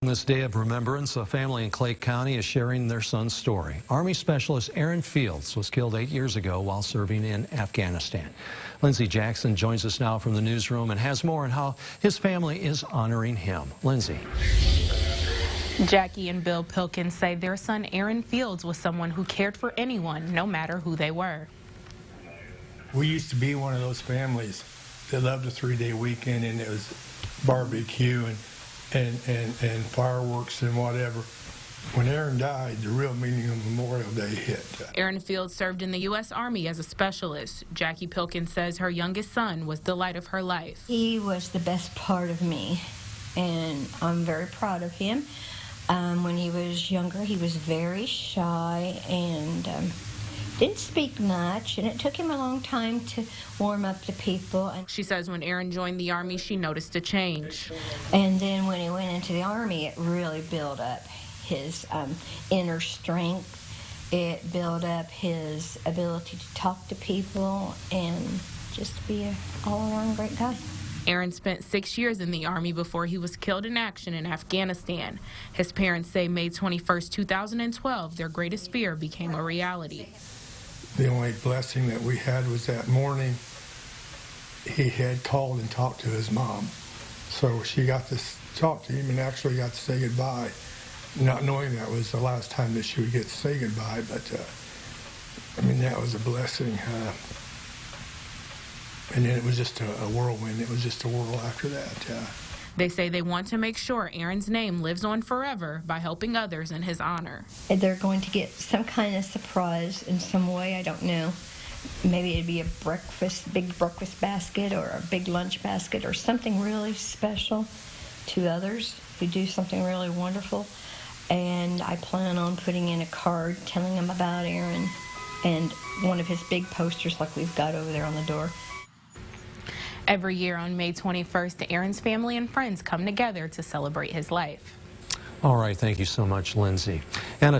On this day of remembrance, a family in Clay County is sharing their son's story. Army Specialist Aaron Fields was killed 8 years ago while serving in Afghanistan. Lindsay Jackson joins us now from the newsroom and has more on how his family is honoring him. Lindsay. Jackie and Bill Pilkins say their son Aaron Fields was someone who cared for anyone, no matter who they were. We used to be one of those families that loved a 3-day weekend, and it was barbecue and fireworks and whatever. When Aaron died, the real meaning of Memorial Day hit. Aaron Fields served in the U.S. Army as a specialist. Jackie Pilkins says her youngest son was the light of her life. He was the best part of me, and I'm very proud of him. When he was younger, he was very shy and didn't speak much, and it took him a long time to warm up to people. She says when Aaron joined the Army, she noticed a change. And then when he went into the Army, it really built up his inner strength. It built up his ability to talk to people and just be an all-around great guy. Aaron spent 6 years in the Army before he was killed in action in Afghanistan. His parents say May 21st, 2012, their greatest fear became a reality. The only blessing that we had was that morning he had called and talked to his mom. So she got to talk to him and actually got to say goodbye, not knowing that was the last time that she would get to say goodbye. But, I mean, that was a blessing. And then it was just a whirlwind. It was just a whirl after that. They say they want to make sure Aaron's name lives on forever by helping others in his honor. They're going to get some kind of surprise in some way, I don't know. Maybe it'd be a big breakfast basket or a big lunch basket or something really special to others who do something really wonderful. And I plan on putting in a card telling them about Aaron and one of his big posters like we've got over there on the door. Every year on May 21st, Aaron's family and friends come together to celebrate his life. All right, thank you so much, Lindsay. And